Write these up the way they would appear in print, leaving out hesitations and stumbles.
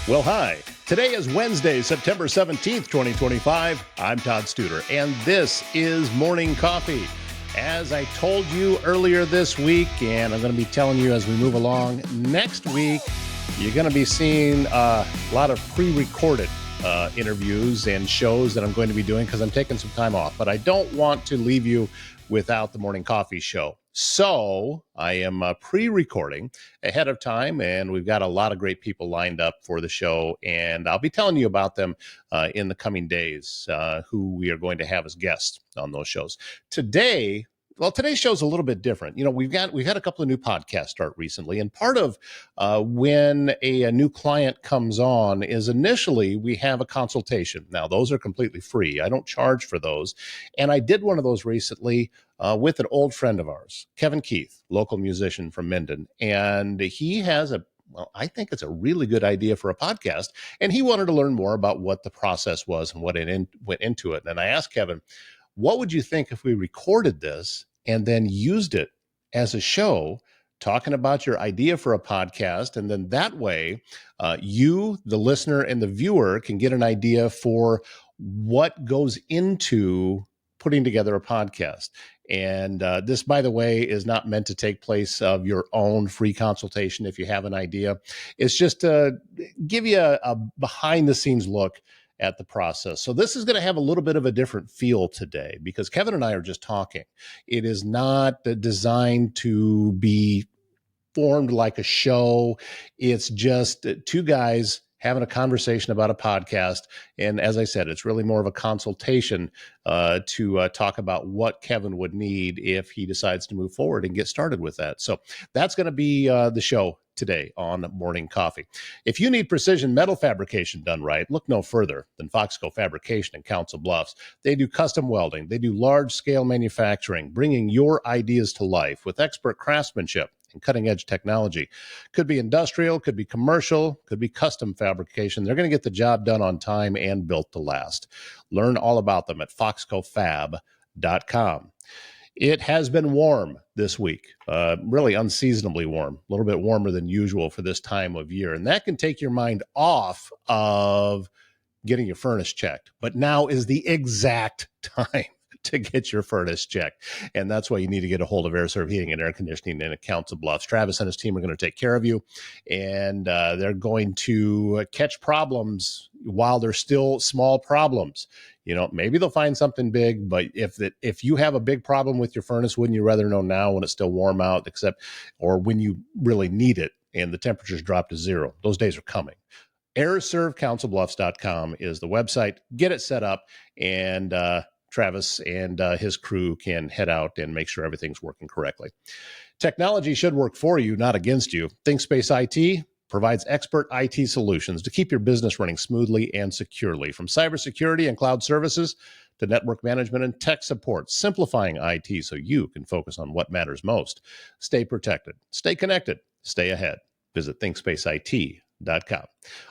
Well, hi. Today is Wednesday, September 17th, 2025. I'm Todd Studer, and this is Morning Coffee. As I told you earlier this week, and I'm going to be telling you as we move along, next week, you're going to be seeing a lot of pre-recorded interviews and shows that I'm going to be doing because I'm taking some time off. But I don't want to leave you without the Morning Coffee show. So I am pre-recording ahead of time, and we've got a lot of great people lined up for the show, and I'll be telling you about them in the coming days, who we are going to have as guests on those shows. Today's show's a little bit different. You know, we've had a couple of new podcasts start recently, and part of when a new client comes on is initially we have a consultation. Now, those are completely free. I don't charge for those, and I did one of those recently with an old friend of ours, Kevin Keith, local musician from Minden, and he has I think it's a really good idea for a podcast, and he wanted to learn more about what the process was and what went into it. And I asked Kevin, what would you think if we recorded this and then used it as a show, talking about your idea for a podcast? And then that way, you, the listener, and the viewer can get an idea for what goes into putting together a podcast. And this, by the way, is not meant to take place of your own free consultation if you have an idea. It's just to give you a behind-the-scenes look at the process. So this is going to have a little bit of a different feel today because Kevin and I are just talking. It is not designed to be formed like a show. It's just two guys having a conversation about a podcast. And as I said, it's really more of a consultation to talk about what Kevin would need if he decides to move forward and get started with that. So that's going to be the show today on Morning Coffee. If you need precision metal fabrication done right, look no further than Foxco Fabrication in Council Bluffs. They do custom welding. They do large-scale manufacturing, bringing your ideas to life with expert craftsmanship and cutting-edge technology. Could be industrial, could be commercial, could be custom fabrication. They're going to get the job done on time and built to last. Learn all about them at foxcofab.com. It has been warm this week, really unseasonably warm, a little bit warmer than usual for this time of year. And that can take your mind off of getting your furnace checked. But now is the exact time to get your furnace checked. And that's why you need to get a hold of Air Serv Heating and Air Conditioning in Council Bluffs. Travis and his team are going to take care of you, and they're going to catch problems while they're still small problems. You know, maybe they'll find something big, but if you have a big problem with your furnace, wouldn't you rather know now when it's still warm out, or when you really need it and the temperatures drop to zero? Those days are coming. AirServCouncilBluffs.com is the website. Get it set up, and Travis and his crew can head out and make sure everything's working correctly. Technology should work for you, not against you. ThinkSpace IT provides expert IT solutions to keep your business running smoothly and securely. From cybersecurity and cloud services to network management and tech support, simplifying IT so you can focus on what matters most. Stay protected, stay connected, stay ahead. Visit ThinkSpaceIT.com.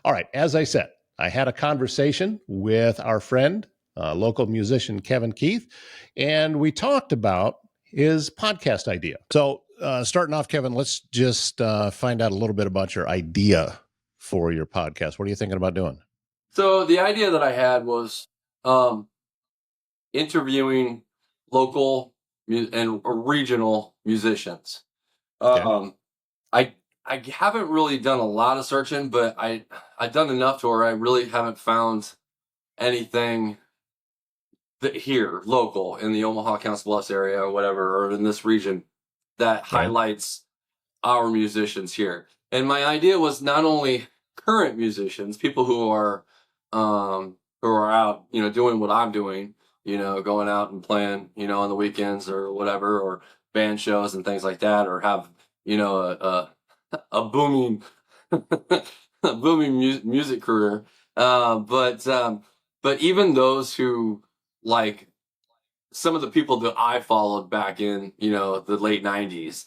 All right, as I said, I had a conversation with our friend, local musician Kevin Keith, and we talked about his podcast idea. So starting off, Kevin, let's just find out a little bit about your idea for your podcast. What are you thinking about doing? So the idea that I had was interviewing local and regional musicians. Okay. I haven't really done a lot of searching, but I've done enough to where I really haven't found anything here local in the Omaha Council Bluffs area or whatever, or in this region that highlights our musicians here. And my idea was not only current musicians, people who are out, doing what I'm doing, going out and playing, on the weekends or whatever, or band shows and things like that, or have, a booming, a booming music career. But even those who, like, some of the people that I followed back in, the late 90s,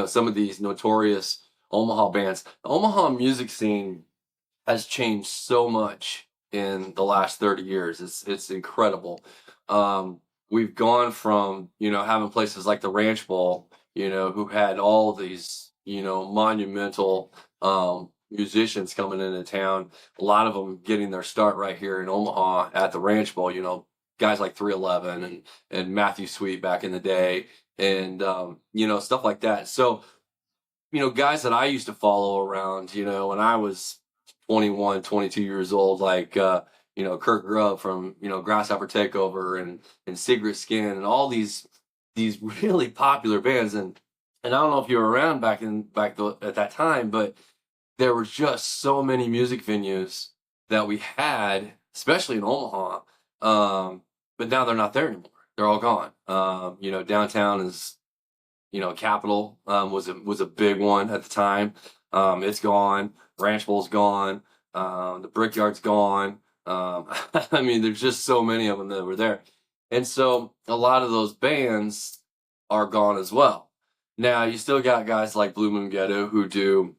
some of these notorious Omaha bands. The Omaha music scene has changed so much in the last 30 years. It's incredible. We've gone from, having places like the Ranch Bowl, who had all these, monumental musicians coming into town. A lot of them getting their start right here in Omaha at the Ranch Bowl. Guys like 311 and Matthew Sweet back in the day, and stuff like that. So guys that I used to follow around, when I was 21, 22 years old, like, Kirk Grubb from, Grasshopper Takeover and Secret Skin and all these really popular bands. And I don't know if you were around at that time, but there were just so many music venues that we had, especially in Omaha. But now they're not there anymore. They're all gone. Downtown is, Capitol was a big one at the time. It's gone. Ranch Bowl's gone. The Brickyard's gone. I mean, there's just so many of them that were there. And so a lot of those bands are gone as well. Now, you still got guys like Blue Moon Ghetto who do,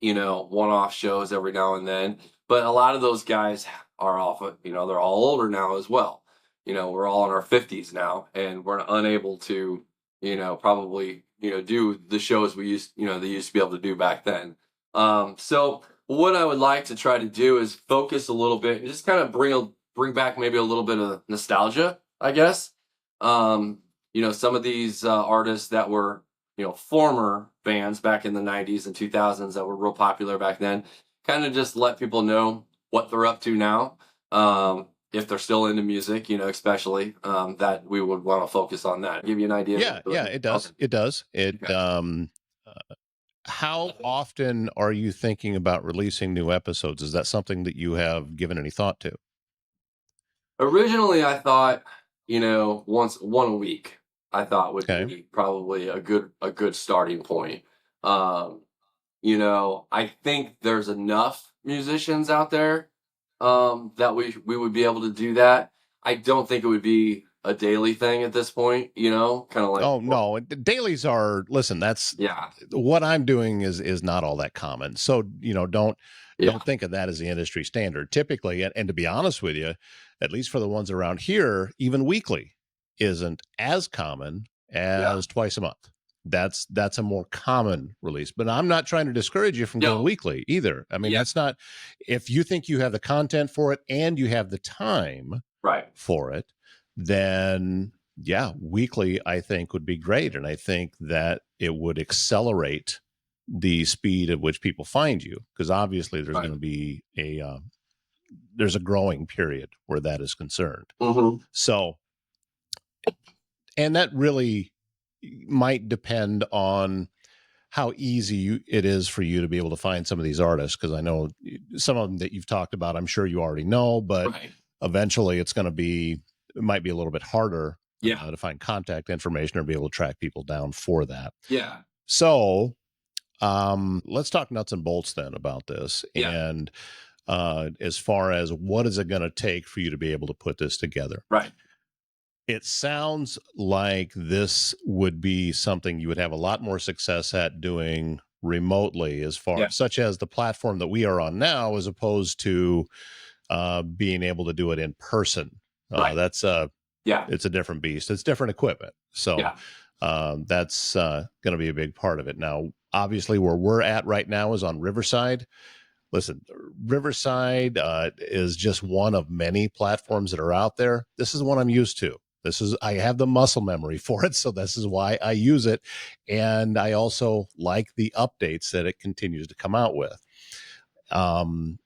one-off shows every now and then. But a lot of those guys are they're all older now as well. We're all in our 50s now, and we're unable to, probably, do the shows they used to be able to do back then. So what I would like to try to do is focus a little bit and just kind of bring back maybe a little bit of nostalgia, I guess. Some of these artists that were, former bands back in the 90s and 2000s that were real popular back then, kind of just let people know what they're up to now. If they're still into music, especially, that we would want to focus on that. Give you an idea. Yeah, it does. Okay. It does. Okay. How often are you thinking about releasing new episodes? Is that something that you have given any thought to? Originally, I thought, one a week, I thought would be probably a good starting point. I think there's enough musicians out there that we would be able to do that. I don't think it would be a daily thing at this point, kind of like. Oh no, dailies are. Listen, that's what I'm doing is not all that common. So don't think of that as the industry standard. Typically, and to be honest with you, at least for the ones around here, even weekly isn't as common as twice a month. That's a more common release, but I'm not trying to discourage you from going weekly either. I mean, that's not, if you think you have the content for it and you have the time for it, then weekly I think would be great. And I think that it would accelerate the speed at which people find you, because obviously there's going to be there's a growing period where that is concerned. Mm-hmm. So, and that really might depend on how easy it is for you to be able to find some of these artists, because I know some of them that you've talked about, I'm sure you already know, but eventually it might be a little bit harder to find contact information or be able to track people down for that. Yeah. So let's talk nuts and bolts then about this. Yeah. And as far as what is it going to take for you to be able to put this together? Right. It sounds like this would be something you would have a lot more success at doing remotely, such as the platform that we are on now, as opposed to being able to do it in person. That's it's a different beast. It's different equipment. So that's going to be a big part of it. Now, obviously, where we're at right now is on Riverside. Listen, Riverside is just one of many platforms that are out there. This is the one I'm used to. I have the muscle memory for it, so this is why I use it. And I also like the updates that it continues to come out with. And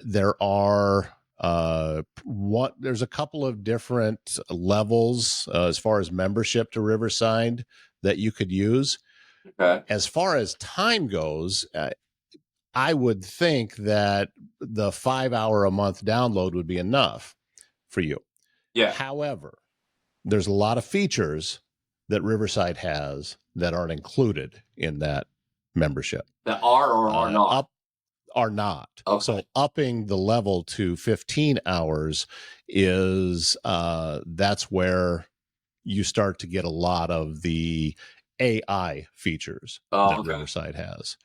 there are there's a couple of different levels as far as membership to Riverside that you could use. Okay. As far as time goes, I would think that the 5-hour a month download would be enough for you. Yeah. However, there's a lot of features that Riverside has that aren't included in that membership. That are or are not? Are not. Okay. So upping the level to 15 hours is that's where you start to get a lot of the AI features that Riverside has.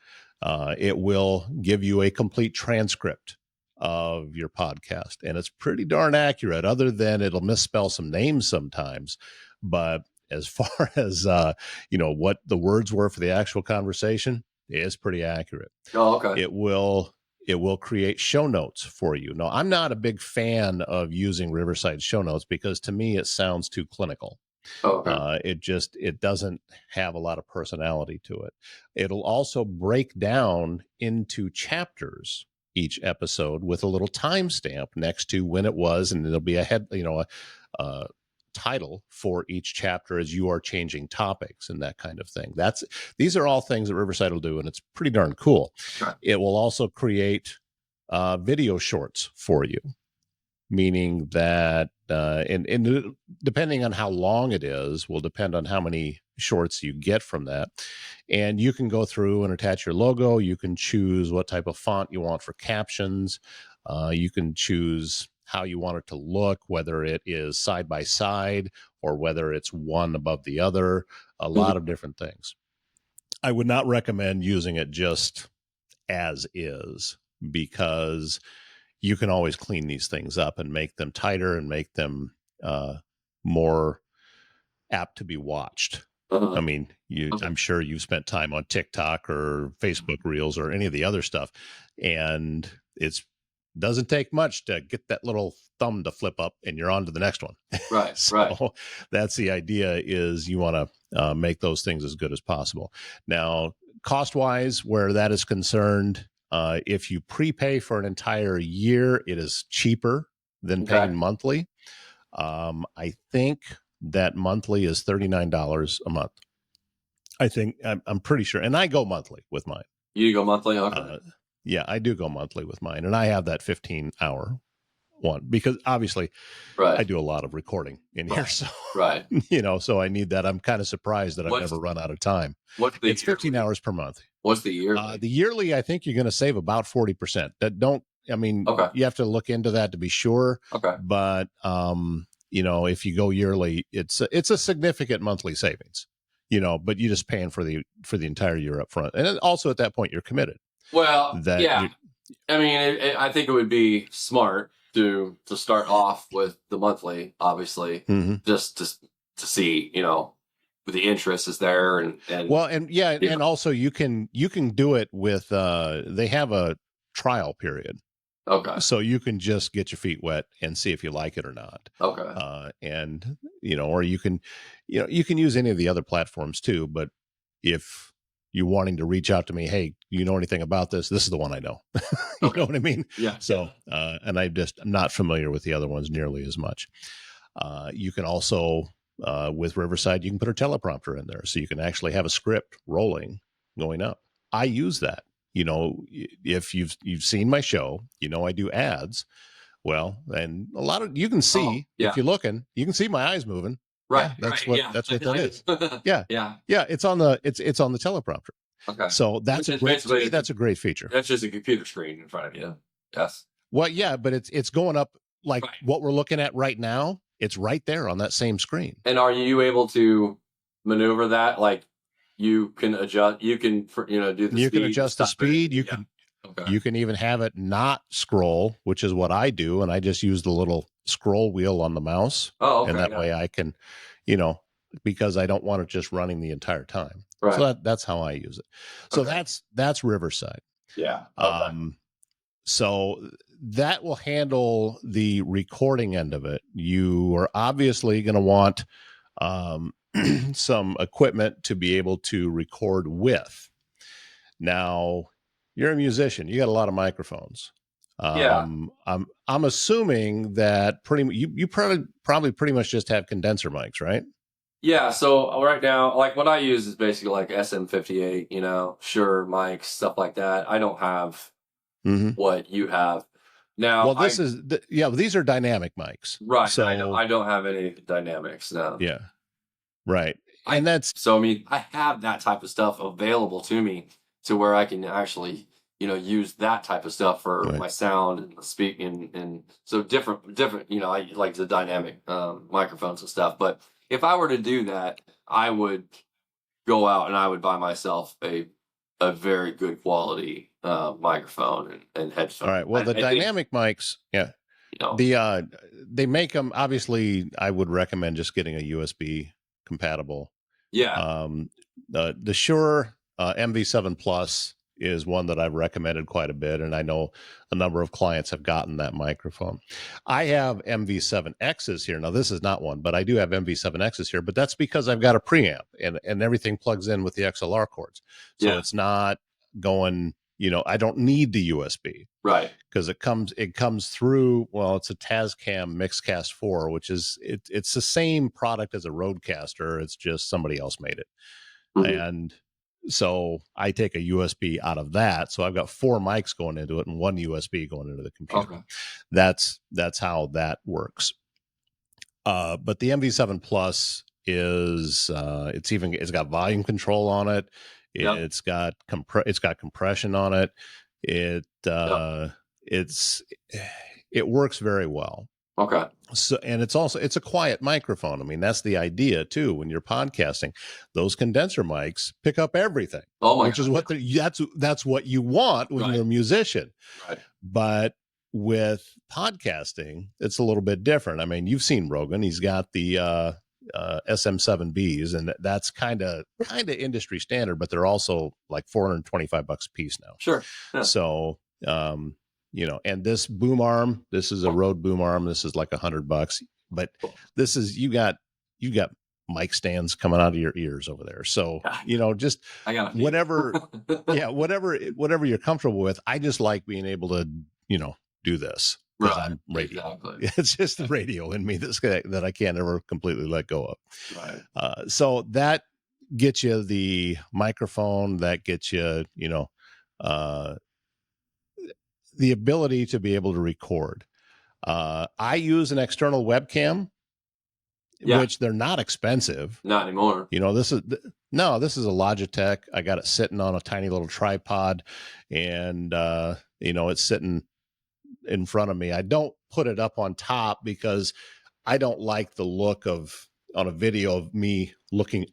It will give you a complete transcript of your podcast, and it's pretty darn accurate, other than it'll misspell some names sometimes. But as far as what the words were for the actual conversation, It is pretty accurate. Oh, okay. It will create show notes for you. Now, I'm not a big fan of using Riverside show notes because to me it sounds too clinical. Oh, okay. It doesn't have a lot of personality to it. It'll also break down into chapters each episode with a little timestamp next to when it was, and it'll be a title for each chapter as you are changing topics and that kind of thing. These are all things that Riverside will do, and it's pretty darn cool. Okay. It will also create video shorts for you, meaning that and depending on how long it is will depend on how many shorts you get from that. And you can go through and attach your logo. You can choose what type of font you want for captions. You can choose how you want it to look, whether it is side by side or whether it's one above the other, a lot of different things. I would not recommend using it just as is, because you can always clean these things up and make them tighter and make them more apt to be watched. Uh-huh. I mean, I'm sure you've spent time on TikTok or Facebook Reels or any of the other stuff, and it's doesn't take much to get that little thumb to flip up and you're on to the next one. Right. So right. that's the idea, is you want to make those things as good as possible. Now, cost wise, where that is concerned, if you prepay for an entire year, it is cheaper than paying monthly. I think that monthly is $39 a month. I think I'm pretty sure. And I go monthly with mine. You go monthly? Okay. Yeah, I do go monthly with mine. And I have that 15-hour one because obviously I do a lot of recording in here. So, so I need that. I'm kind of surprised that I've never run out of time. It's 15 hours per month. What's the yearly? The yearly, I think you're going to save about 40%. You have to look into that to be sure. Okay. But, if you go yearly, it's a significant monthly savings, but you're just paying for the entire year up front. And also at that point, you're committed. Well, I think it would be smart to start off with the monthly, obviously, just to see, the interest is there and and also you can do it with they have a trial period. Okay. So you can just get your feet wet and see if you like it or not. Okay. And or you can use any of the other platforms too, but if you're wanting to reach out to me, hey, you know anything about this? This is the one I know. You know what I mean? Yeah. So, and I'm not familiar with the other ones nearly as much. You can also, with Riverside, you can put a teleprompter in there. So you can actually have a script rolling going up. I use that. If you've seen my show, I do ads. Well, and a lot of, you can see, if you're looking, you can see my eyes moving. Right. That's what that is. Yeah. Yeah. Yeah. It's on the teleprompter. Okay. So that's a great feature. That's just a computer screen in front of you. Yes. Well, yeah, but it's going up like what we're looking at right now. It's right there on that same screen. And are you able to maneuver that? Like you can adjust, you can, do the speed. You can adjust the speed. You can even have it not scroll, which is what I do. And I just use the little scroll wheel on the mouse. Oh, okay. And that way I can, because I don't want it just running the entire time. Right. So that's how I use it. So that's Riverside. Yeah. Okay. So that will handle the recording end of it. You are obviously going to want some equipment to be able to record with. Now, you're a musician. You got a lot of microphones. I'm assuming that you probably pretty much just have condenser mics, right? Yeah. So right now, like what I use is basically like SM58, Shure mics, stuff like that. I don't have what you have now. Well, these are dynamic mics, right? So I don't have any dynamics now. Yeah, right. And I have that type of stuff available to me to where I can actually, use that type of stuff for my sound and speaking and so different, I like the dynamic microphones and stuff. But if I were to do that, I would go out and I would buy myself a very good quality microphone and headphones. All right. Well, the dynamic mics, they make them. Obviously, I would recommend just getting a USB compatible. Yeah. The Shure MV7 Plus is one that I've recommended quite a bit, and I know a number of clients have gotten that microphone. I have MV7Xs here. Now, this is not one, but I do have MV7Xs here, but that's because I've got a preamp and everything plugs in with the XLR cords. So it's not going, I don't need the USB. Right. Because it comes through, well, it's a Tascam Mixcast 4, which is, it's the same product as a Rodecaster. It's just somebody else made it. Mm-hmm. And so I take a USB out of that. So I've got 4 mics going into it and 1 USB going into the computer. Okay. That's how that works. But the MV7 Plus is it's got volume control on it. Yep. It's got compression on it. It works very well. Okay. So, and it's a quiet microphone. I mean, that's the idea too. When you're podcasting, those condenser mics pick up everything. Oh my! Which God. Is what that's what you want when you're a musician. Right. But with podcasting, it's a little bit different. I mean, you've seen Rogan. He's got the SM7Bs, and that's kind of industry standard, but they're also like $425 a piece now. Sure. Yeah. So, and this boom arm, this is a Rode boom arm. This is like $100, but this is, you got mic stands coming out of your ears over there. So, just whatever, whatever you're comfortable with. I just like being able to, do this. Right. I'm radio. Exactly. It's just the radio in me that I can't ever completely let go of. Right. So that gets you the microphone, that gets you, the ability to be able to record. I use an external webcam, which they're not expensive. Not anymore. This is a Logitech. I got it sitting on a tiny little tripod, and it's sitting in front of me. I don't put it up on top because I don't like the look on a video of me looking,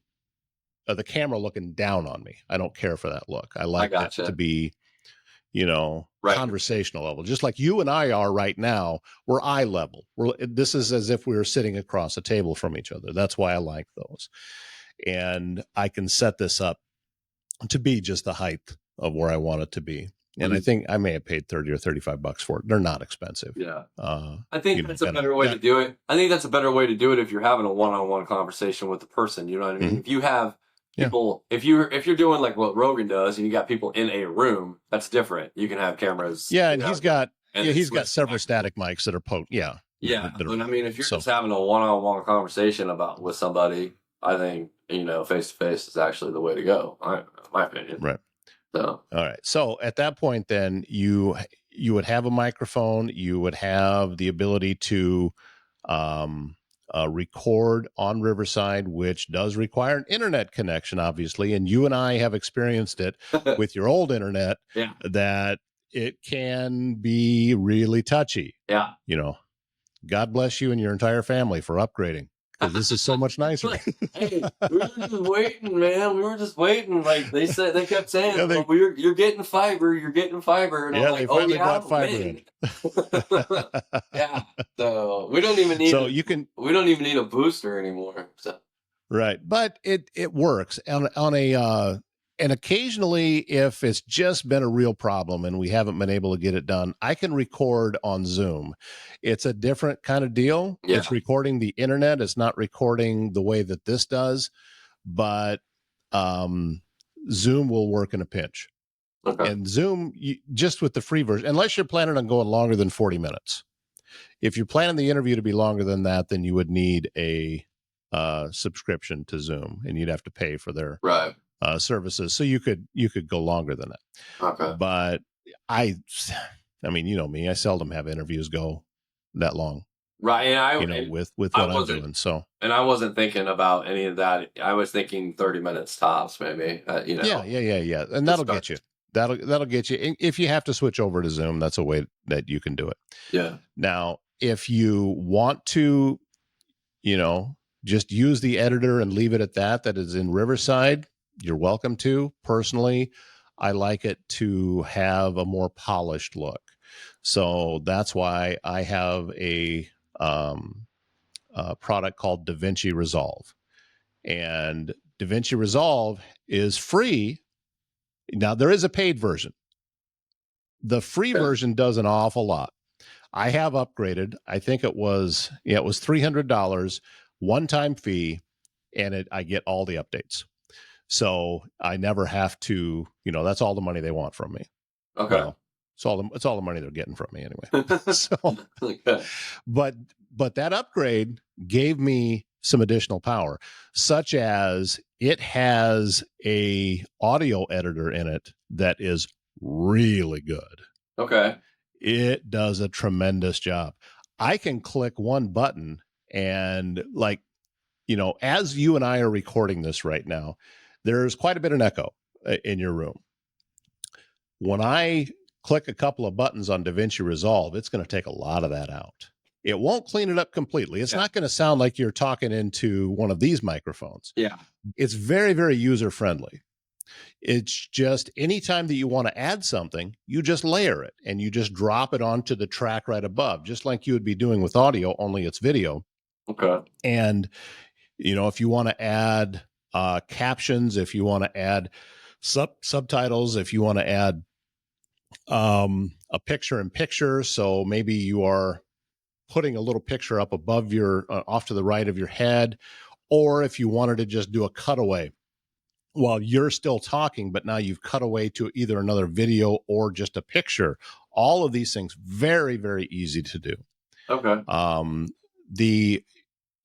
the camera looking down on me. I don't care for that look. I like it to be, conversational level, just like you and I are right now. We're eye level. This is as if we were sitting across a table from each other. That's why I like those. And I can set this up to be just the height of where I want it to be. And I think I may have paid $30 or $35 for it. They're not expensive. Yeah. I think that's a better way to do it. I think that's a better way to do it if you're having a one-on-one conversation with the person. You know what I mean? Mm-hmm. If you have people, if you're doing like what Rogan does and you got people in a room, that's different. You can have cameras. Yeah, and he's got several static mics that are potent. Yeah. Yeah. But I mean, if you're just having a one-on-one conversation with somebody, I think, face-to-face is actually the way to go, in my opinion. Right. So. All right. So at that point, then you would have a microphone. You would have the ability to record on Riverside, which does require an internet connection, obviously. And you and I have experienced it with your old internet. Yeah. That it can be really touchy. Yeah. God bless you and your entire family for upgrading, because this is so much nicer. Hey, we were just waiting, man. We were just waiting. Like they kept saying, you're getting fiber. You're getting fiber. And I'm like, they finally got fiber in. Yeah. So we don't even need. We don't even need a booster anymore. So. Right, but it works on a. And occasionally, if it's just been a real problem and we haven't been able to get it done, I can record on Zoom. It's a different kind of deal. Yeah. It's recording the internet. It's not recording the way that this does, but Zoom will work in a pinch. Okay. And Zoom, just with the free version, unless you're planning on going longer than 40 minutes. If you're planning the interview to be longer than that, then you would need a subscription to Zoom, and you'd have to pay for their services. So you could go longer than that. Okay. But I mean, me, I seldom have interviews go that long. Right. And with what I'm doing. So. And I wasn't thinking about any of that. I was thinking 30 minutes tops, maybe. Yeah. And that'll get you. That'll get you. If you have to switch over to Zoom, that's a way that you can do it. Yeah. Now, if you want to, just use the editor and leave it at that is in Riverside, you're welcome to. Personally, I like it to have a more polished look. So that's why I have a product called DaVinci Resolve. And DaVinci Resolve is free, Now, there is a paid version. The free version does an awful lot. I have upgraded. I think it was $300, one-time fee, and I get all the updates. So I never have to, that's all the money they want from me. Okay. Well, it's all the money they're getting from me anyway. So, Okay. but that upgrade gave me some additional power, such as it has a audio editor in it that is really good. Okay. It does a tremendous job. I can click one button and as you and I are recording this right now, there's quite a bit of echo in your room. When I click a couple of buttons on DaVinci Resolve, it's going to take a lot of that out. It won't clean it up completely. It's not going to sound like you're talking into one of these microphones. Yeah. It's very, very user-friendly. It's just anytime that you want to add something, you just layer it and you just drop it onto the track right above, just like you would be doing with audio, only it's video. Okay. And, if you want to add captions, if you want to add subtitles, if you want to add a picture in picture, so maybe you are putting a little picture up above your off to the right of your head, or if you wanted to just do a cutaway while you're still talking, but now you've cut away to either another video or just a picture. All of these things, very, very easy to do. Okay.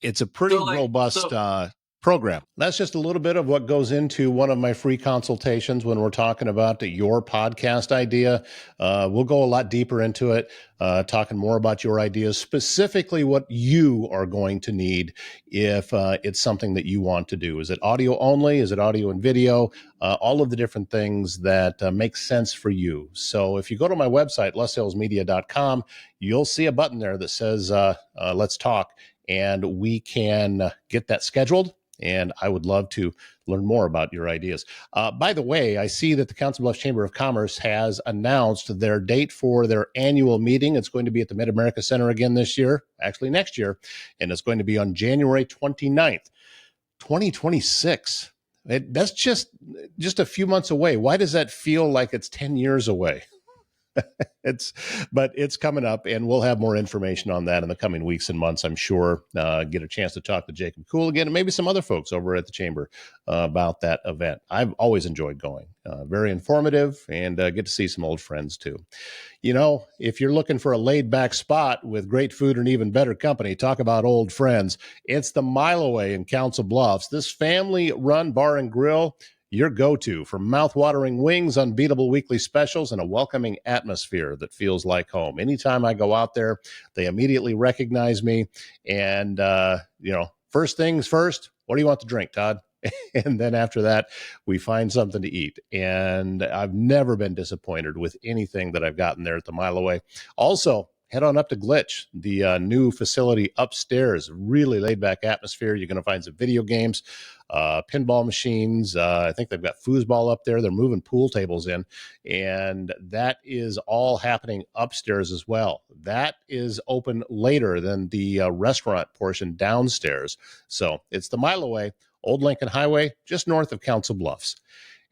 It's a pretty robust program. That's just a little bit of what goes into one of my free consultations when we're talking about your podcast idea. We'll go a lot deeper into it, talking more about your ideas, specifically what you are going to need if it's something that you want to do. Is it audio only? Is it audio and video? All of the different things that make sense for you. So if you go to my website, lessalesmedia.com, you'll see a button there that says, let's talk, and we can get that scheduled. And I would love to learn more about your ideas. By the way, I see that the Council Bluffs Chamber of Commerce has announced their date for their annual meeting. It's going to be at the Mid-America Center again this year, actually next year, and it's going to be on January 29th, 2026. That's just a few months away. Why does that feel like it's 10 years away? But it's coming up, and we'll have more information on that in the coming weeks and months, I'm sure. Get a chance to talk to Jacob Cool again, and maybe some other folks over at the Chamber about that event. I've always enjoyed going. Very informative, and get to see some old friends too. If you're looking for a laid-back spot with great food and even better company, talk about old friends. It's the Mile Away in Council Bluffs. This family-run bar and grill, your go-to for mouth-watering wings, unbeatable weekly specials, and a welcoming atmosphere that feels like home. Anytime I go out there, they immediately recognize me. And, first things first, what do you want to drink, Todd? And then after that, we find something to eat. And I've never been disappointed with anything that I've gotten there at the Mile Away. Also, head on up to Glitch, the new facility upstairs. Really laid-back atmosphere. You're going to find some video games, pinball machines. I think they've got foosball up there. They're moving pool tables in. And that is all happening upstairs as well. That is open later than the restaurant portion downstairs. So it's the Mile Away, Old Lincoln Highway, just north of Council Bluffs.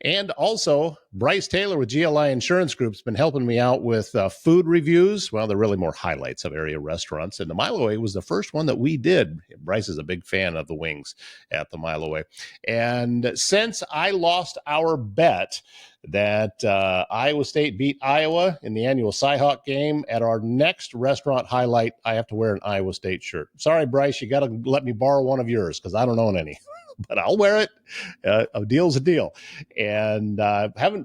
And also, Bryce Taylor with GLI Insurance Group has been helping me out with food reviews. Well, they're really more highlights of area restaurants. And the Mile Away was the first one that we did. Bryce is a big fan of the wings at the Mile Away. And since I lost our bet that Iowa State beat Iowa in the annual Cyhawk game, at our next restaurant highlight, I have to wear an Iowa State shirt. Sorry, Bryce, you got to let me borrow one of yours because I don't own any. But I'll wear it. A deal's a deal. And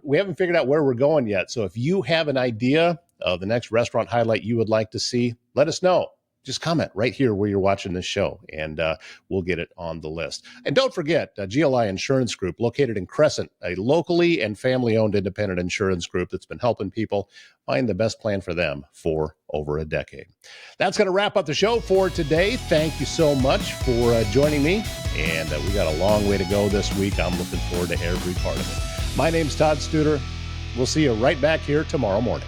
we haven't figured out where we're going yet. So if you have an idea of the next restaurant highlight you would like to see, let us know. Just comment right here where you're watching this show, and we'll get it on the list. And don't forget, GLI Insurance Group, located in Crescent, a locally and family-owned independent insurance group that's been helping people find the best plan for them for over a decade. That's going to wrap up the show for today. Thank you so much for joining me, and we got a long way to go this week. I'm looking forward to every part of it. My name's Todd Studer. We'll see you right back here tomorrow morning.